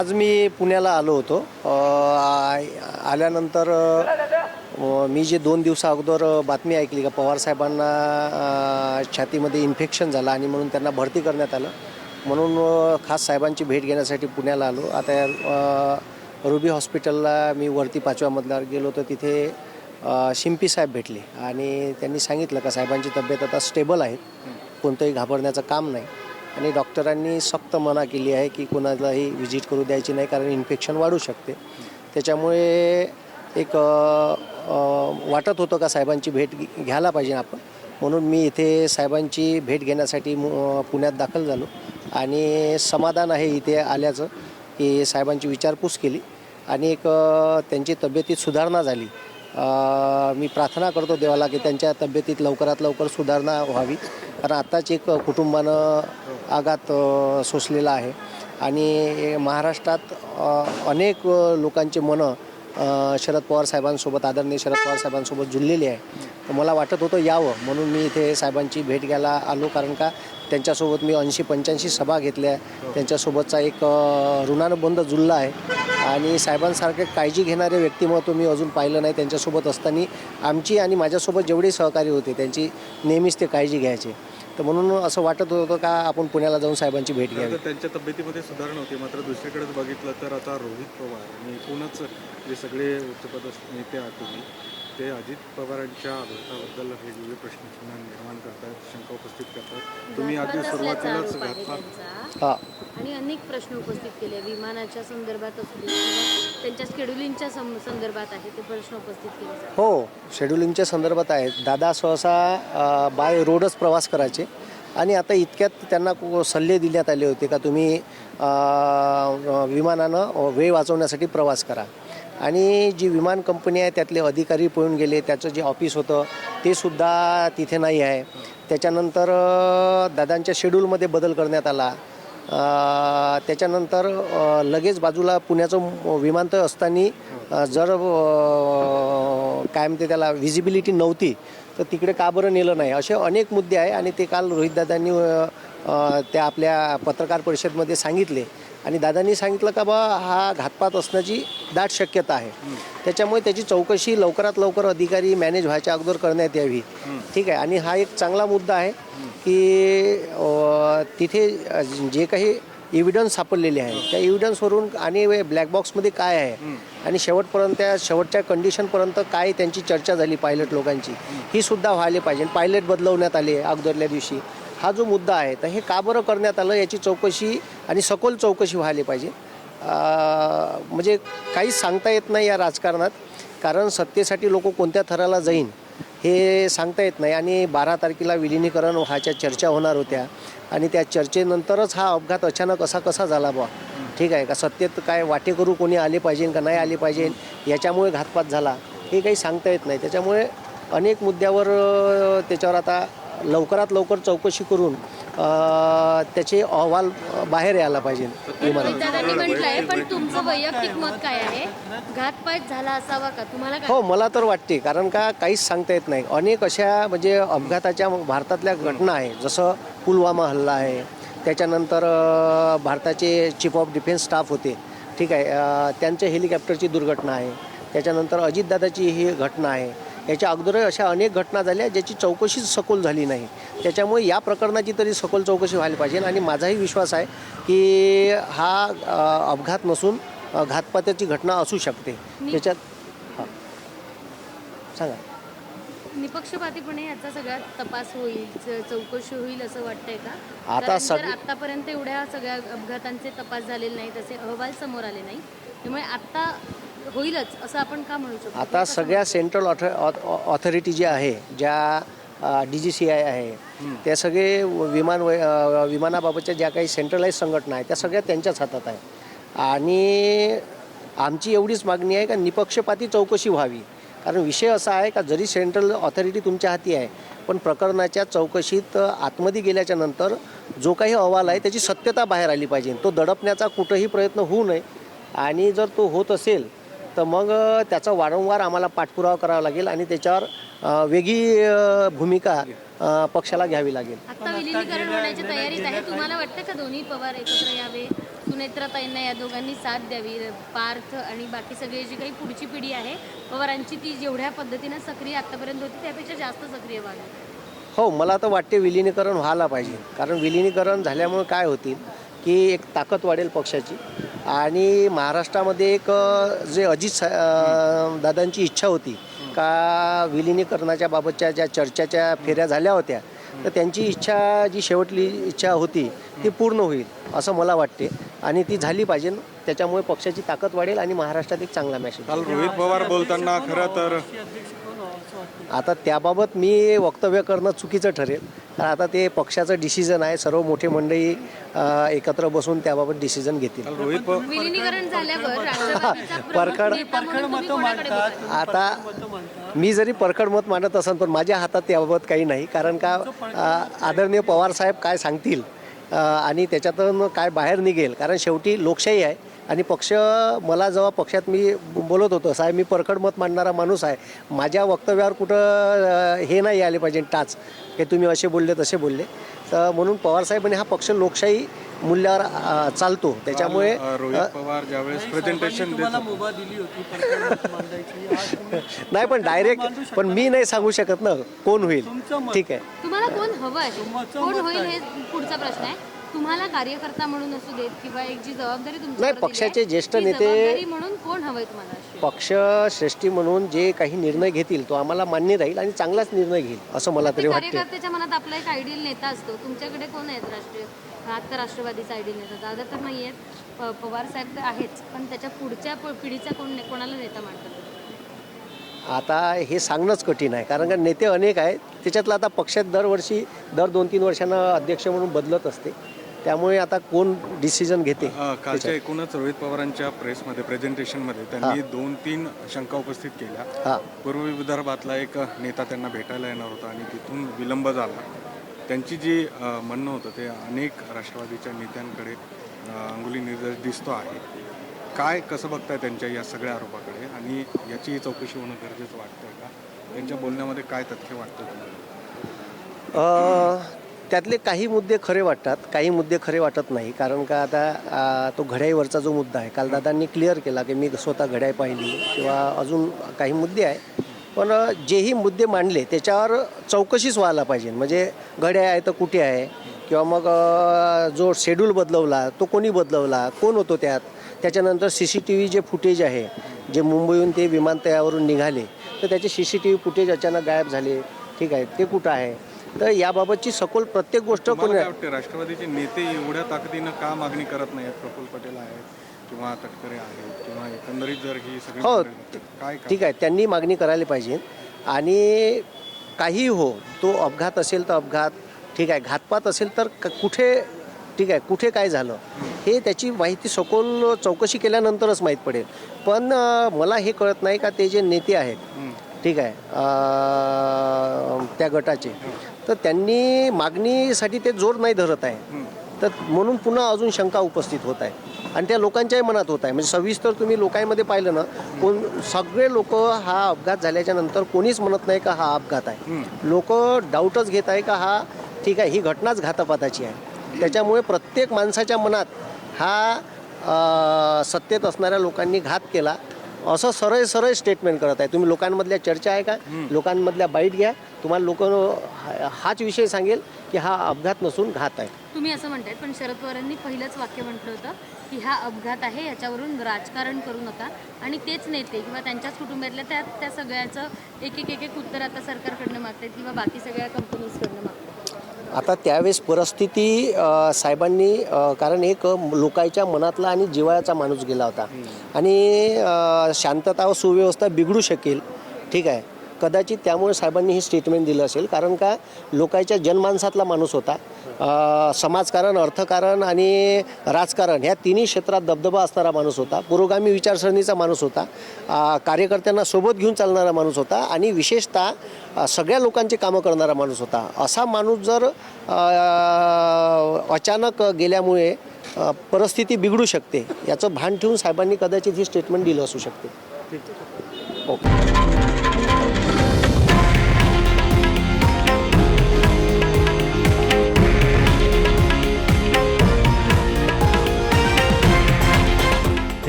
आज मी पुण्याला आलो होतो. आल्यानंतर मी जे 2 दिवसा अगोदर बातमी ऐकली का पवार साहेबांना छातीमध्ये इन्फेक्शन झालं आणि म्हणून त्यांना भरती करण्यात आलं. म्हणून खास साहेबांची भेट घेण्यासाठी पुण्याला आलो. आता रुबी हॉस्पिटलला मी वरती 5व्या मजल्यावर गेलो तर तिथे शिंपी साहेब भेटले आणि त्यांनी सांगितलं का साहेबांची तब्येत आता स्टेबल आहे, कोणतंही घाबरण्याचं काम नाही आणि डॉक्टरांनी सक्त मना केली आहे की कोणालाही व्हिजिट करू द्यायची नाही, कारण इन्फेक्शन वाढू शकते. त्याच्यामुळे एक वाटत होतं का साहेबांची भेट घ्यायला पाहिजे आपण, म्हणून मी इथे साहेबांची भेट घेण्यासाठी पुण्यात दाखल झालो आणि समाधान आहे इथे आल्याचं की साहेबांची विचारपूस केली आणि एक त्यांची तब्येतीत सुधारणा झाली. मी प्रार्थना करतो देवाला की त्यांच्या तब्येतीत लवकरात लवकर सुधारणा व्हावी, कारण आत्ताच एक कुटुंबानं आघात सोसलेला आहे आणि महाराष्ट्रात अनेक लोकांचे मनं शरद पवार साहेबांसोबत, आदरणीय शरद पवार साहेबांसोबत जुळलेली आहे. तर मला वाटत होतं यावं म्हणून मी इथे साहेबांची भेट घ्यायला आलो, कारण का त्यांच्यासोबत मी 80-85 सभा घेतल्या. त्यांच्यासोबतचा एक ऋणानुबंध जुळला आहे आणि साहेबांसारखे काळजी घेणारे व्यक्तिमत्व मी अजून पाहिलं नाही. त्यांच्यासोबत असताना आमची आणि माझ्यासोबत जेवढे सहकारी होते त्यांची नेहमीच ते काळजी घ्यायचे. तर म्हणून असं वाटत होतं का आपण पुण्याला जाऊन साहेबांची भेट घ्यावी. त्यांच्या तब्येतीमध्ये सुधारणा होती, मात्र दुसरीकडेच बघितलं तर आता रोहित पवार आणि एकूणच जे सगळे उच्चपदस्थ नेते आहात तुम्ही, ते अजित पवारांच्या आघाताबद्दल वेगवेगळे प्रश्न निर्माण करतात, शंका उपस्थित करतात. तुम्ही आधी सुरुवातीलाच घातपात आणि अनेक प्रश्न उपस्थित केले, विमानाच्या संदर्भात असू दे किंवा त्यांच्या शेड्युलिंगच्या संदर्भात आहे ते प्रश्न उपस्थित केले जातात. हो, शेड्युलिंगच्या संदर्भात आहेत. दादा सहसा बाय रोडच प्रवास करायचे आणि आता इतक्यात त्यांना सल्ले देण्यात आले होते का तुम्ही विमानानं वेळ वाचवण्यासाठी प्रवास करा. आणि जी विमान कंपनी आहे त्यातले अधिकारी पळून गेले, त्याचं जे ऑफिस होतं ते सुद्धा तिथे नाही आहे. त्याच्यानंतर दादांच्या शेड्यूलमध्ये बदल करण्यात आला. त्याच्यानंतर लगेच बाजूला पुण्याचं विमानतळ असताना जर काय म्हणते त्याला व्हिजिबिलिटी नव्हती तर तिकडे का बरं नेलं नाही, असे अनेक मुद्दे आहे आणि ते काल रोहितदादांनी त्या आपल्या पत्रकार परिषदेमध्ये सांगितले आणि दादांनी सांगितलं का बा हा घातपात असण्याची दाट शक्यता आहे. त्याच्यामुळे त्याची चौकशी लवकरात लवकर अधिकारी मॅनेज व्हायच्या अगोदर करण्यात यावी. ठीक आहे. आणि हा एक चांगला मुद्दा आहे की तिथे जे काही एव्हिडन्स सापडलेले आहे त्या एव्हिडन्सवरून आणि ब्लॅक बॉक्समध्ये काय आहे आणि शेवटपर्यंत शेवटच्या कंडिशनपर्यंत काय त्यांची चर्चा झाली पायलट लोकांची, ही सुद्धा व्हायला पाहिजे. पायलट बदलवण्यात आले अगोदरल्या दिवशी, हा जो मुद्दा आहे तर हे का बरं करण्यात आलं याची चौकशी आणि सखोल चौकशी व्हायला पाहिजे. म्हणजे काहीच सांगता येत नाही या राजकारणात, कारण सत्तेसाठी लोक कोणत्या थराला जाईन हे सांगता येत नाही. आणि 12 तारखेला विलिनीकरण व्हायच्या चर्चा होणार होत्या आणि त्या चर्चेनंतरच हा अपघात अचानक कसा झाला बा. ठीक आहे का, सत्तेत काय वाटेकरू कोणी आले पाहिजे का नाही आले पाहिजे याच्यामुळे घातपात झाला हे काही सांगता येत नाही. त्याच्यामुळे अनेक मुद्द्यावर त्याच्यावर आता लवकरात लवकर चौकशी करून त्याचे अहवाल बाहेर यायला पाहिजे. दादांनी म्हटलंय, पण तुमचं वैयक्तिक मत काय आहे, घातपात झाला असावा का तुम्हाला? हो, मला तर वाटते, कारण का काहीच सांगता येत नाही. अनेक अशा म्हणजे अपघाताच्या भारतातल्या घटना आहे, जसं पुलवामा हल्ला आहे, त्याच्यानंतर भारताचे चीफ ऑफ डिफेन्स स्टाफ होते, ठीक आहे, त्यांच्या हेलिकॉप्टरची दुर्घटना आहे, त्याच्यानंतर अजितदादाची ही घटना आहे. याच्या अगोदर अशा अनेक घटना झाल्या ज्याची चौकशीच सखोल झाली नाही. त्याच्यामुळे या प्रकरणाची तरी सखोल चौकशी व्हायला पाहिजे आणि माझाही विश्वास आहे की हा अपघात नसून घातपाताची घटना असू शकते. त्याच्यात सांगा, निपक्षपातीपणे याचा सगळा तपास होईल, चौकशी होईल असं वाटतंय का? आता आतापर्यंत एवढ्या सगळ्या अपघातांचे तपास झालेले नाही, तसे अहवाल समोर आले नाही, त्यामुळे आता होईलच असं आपण का म्हणू शकतो? आता सगळ्या सेंट्रल ऑथॉरिटी जी आहे, ज्या DGCI आहे, त्या सगळे विमानाबाबतच्या ज्या काही सेंट्रलाइज संघटना आहे त्या सगळ्या त्यांच्याच हातात आहे. आणि आमची एवढीच मागणी आहे का निपक्षपाती चौकशी व्हावी, कारण विषय असा आहे का जरी सेंट्रल ऑथॉरिटी तुमच्या हाती आहे पण प्रकरणाच्या चौकशीत आतमध्ये गेल्याच्या नंतर जो काही अहवाल आहे त्याची सत्यता बाहेर आली पाहिजे. तो दडपण्याचा कुठंही प्रयत्न होऊ नये आणि जर तो होत असेल तर मग त्याचा वारंवार आम्हाला पाठपुरावा करावा लागेल आणि त्याच्यावर वेगळी भूमिका पक्षाला घ्यावी लागेल. आता विलीनीकरण होण्याची तयारीत आहे, तुम्हाला वाटतं का दोन्ही पवार एकत्र यावे? सुनेत्राताईंना या दोघांनी साथ द्यावी. पार्थ आणि बाकी सगळी जी काही पुढची पिढी आहे पवारांची, ती जेवढ्या पद्धतीनं सक्रिय आत्तापर्यंत होती त्यापेक्षा जास्त सक्रिय व्हावी. हो, मला तर वाटते विलिनीकरण व्हायला पाहिजे. कारण विलिनीकरण झाल्यामुळे काय होतील की एक ताकद वाढेल पक्षाची. आणि महाराष्ट्रामध्ये एक जे दादांची इच्छा होती का विलिनीकरणाच्या बाबतच्या ज्या चर्चाच्या फेऱ्या झाल्या होत्या, तर त्यांची इच्छा जी शेवटली इच्छा होती ती पूर्ण होईल असं मला वाटते. आणि ती झाली पाहिजे. त्याच्यामुळे पक्षाची ताकद वाढेल आणि महाराष्ट्रात एक चांगला मेसेज. काल रोहित पवार बोलताना खरं तर आता त्याबाबत मी वक्तव्य करणं चुकीचं ठरेल. कारण आता ते पक्षाचं डिसिजन आहे. सर्व मोठे मंडळी एकत्र बसून त्याबाबत डिसिजन घेतील. काल रोहित पवार विलिनीकरण झाल्यावर राष्ट्रवादीचा परखड नेता म्हणून तुम्ही कोणाकडे बघाल? आता मी जरी परखड मत मांडत असेल पण माझ्या हातात त्याबाबत काही नाही. कारण का आदरणीय पवारसाहेब काय सांगतील आणि त्याच्यातून काय बाहेर निघेल. कारण शेवटी लोकशाही आहे आणि पक्ष, मला जेव्हा पक्षात मी बोलत होतो साहेब मी परखड मत मांडणारा माणूस आहे, माझ्या वक्तव्यावर कुठं हे नाही आले पाहिजे टाच की तुम्ही असे बोलले तसे बोलले. तर म्हणून पवारसाहेबांनी हा पक्ष लोकशाही मूल्यावर चालतो. त्याच्यामुळे रोहित पवार ज्यावेळेस प्रेझेंटेशन देत नाही पण डायरेक्ट पण मी नाही सांगू शकत ना कोण होईल. ठीक आहे, तुम्हाला कोण हवं आहे, कोण होईल हे पुढचा प्रश्न आहे. तुम्हाला कार्यकर्ता म्हणून असू देत किंवा एक जी जबाबदारी तुमच्यावर नाही, दिली आहे, पक्षाचे ज्येष्ठ ती नेते- जबाबदारी म्हणून कोण हवंय तुम्हाला? पक्ष श्रेष्ठी म्हणून जे काही निर्णय घेतील तो आम्हाला मान्य राहील आणि चांगलाच निर्णय घेईल असं मला तरी वाटते. कार्यकर्त्याच्या मनात आपला एक आयडियल नेता असतो. तुमच्याकडे कोण आहेत राष्ट्रीय, आता राष्ट्रवादीचा आयडियल नेता? दादा तर नाही आहेत, पवार साहेब तर आहेच, पण त्याच्या पुढच्या पिढीचा कोणाला नेता मानतात? आता हे सांगणंच कठीण आहे. कारण का नेते अनेक आहेत. त्याच्यातलं आता पक्षात दरवर्षी दर 2-3 वर्षांना अध्यक्ष म्हणून बदलत असते. त्यामुळे आता कोण डिसिजन घेते. कालच्या एकूणच रोहित पवारांच्या प्रेसमध्ये प्रेझेंटेशनमध्ये त्यांनी 2-3 शंका उपस्थित केल्या. हां, पूर्व विदर्भातला एक नेता त्यांना भेटायला येणार होता आणि तिथून विलंब झाला. त्यांची जी म्हणणं होतं ते अनेक राष्ट्रवादीच्या नेत्यांकडे अंगुली निर्देश दिसतो आहे. काय कसं बघताय त्यांच्या या सगळ्या आरोपाकडे आणि याची चौकशी होणं गरजेचं वाटतंय का? त्यांच्या बोलण्यामध्ये काय तथ्य वाटतं तुम्हाला? त्यातले काही मुद्दे खरे वाटतात, काही मुद्दे खरे वाटत नाही. कारण का आता तो घड्याईवरचा जो मुद्दा आहे, काल दादांनी क्लिअर केला की मी स्वतः घड्याई पाहिली किंवा अजून काही मुद्दे आहे. पण जेही मुद्दे मांडले त्याच्यावर चौकशीच व्हायला पाहिजे. म्हणजे घड्याई आहे तर कुठे आहे, किंवा मग जो शेड्यूल बदलवला तो कोणी बदलवला, कोण होतो त्यात. त्याच्यानंतर CCTV जे फुटेज आहे, जे मुंबईहून ते विमानतळावरून निघाले तर त्याचे CCTV फुटेज अचानक गायब झाले. ठीक आहे, ते कुठं आहे. तर याबाबतची सखोल प्रत्येक गोष्ट कोणी काय वाटते राष्ट्रवादीचे नेते एवढ्या ताकदीनं का मागणी करत नाहीत? प्रफुल्ल पटेल आहेत किंवा तटकरे आहेत किंवा एकंदरीत जर ही सगळी हो, काय ठीक आहे, त्यांनी मागणी करायला पाहिजे. आणि काही हो, तो अपघात असेल तर अपघात ठीक आहे, घातपात असेल तर कुठे, ठीक आहे, कुठे काय झालं हे त्याची माहिती सखोल चौकशी केल्यानंतरच माहीत पडेल. पण मला हे कळत नाही का ते जे नेते आहेत, ठीक आहे, त्या गटाचे, तर त्यांनी मागणीसाठी ते जोर नाही धरत आहे. तर म्हणून पुन्हा अजून शंका उपस्थित होत आहे आणि त्या लोकांच्याही मनात होत आहे. म्हणजे सविस्तर तुम्ही लोकांमध्ये पाहिलं ना, सगळे लोक हा अपघात झाल्याच्या नंतर कोणीच म्हणत नाही का हा अपघात आहे. लोक डाऊटच घेत आहे का हा, ठीक आहे, ही घटनाच घातपाताची आहे. त्याच्यामुळे प्रत्येक माणसाच्या मनात हा सत्तेत असणाऱ्या लोकांनी घात केला असं सरळ स्टेटमेंट करत आहे. तुम्ही लोकांमधल्या चर्चा आहे का, लोकांमधल्या बाईट घ्या, तुम्हाला लोक हाच विषय सांगेल की हा अपघात नसून घात आहे. तुम्ही असं म्हणताय, पण शरद पवारांनी पहिलंच वाक्य म्हटलं होतं की हा अपघात आहे, याच्यावरून राजकारण करू नका. आणि तेच नेते किंवा त्यांच्याच कुटुंबातल्या त्या सगळ्याचं एक उत्तर आता सरकारकडनं मागतात किंवा बाकी सगळ्या कंपनीजकडनं मागतात. आता त्यावेळेस परिस्थिती साहेबांनी, कारण एक लोकांच्या मनातला आणि जिव्हाळ्याचा माणूस गेला होता आणि शांतता व सुव्यवस्था बिघडू शकेल, ठीक आहे, कदाचित त्यामुळे साहेबांनी हे स्टेटमेंट दिलं असेल. कारण का लोकांच्या जनमानसातला माणूस होता. समाजकारण, अर्थकारण आणि राजकारण ह्या तिन्ही क्षेत्रात दबदबा असणारा माणूस होता. पुरोगामी विचारसरणीचा माणूस होता. कार्यकर्त्यांना सोबत घेऊन चालणारा माणूस होता आणि विशेषतः सगळ्या लोकांचे कामं करणारा माणूस होता. असा माणूस जर अचानक गेल्यामुळे परिस्थिती बिघडू शकते याचं भान ठेवून साहेबांनी कदाचित ही स्टेटमेंट दिलं असू शकते. ओके.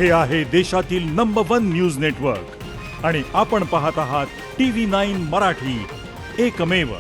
हे आहे देशातील नंबर 1 न्यूज नेटवर्क आणि आपण पाहत आहात TV9 मराठी, एकमेव.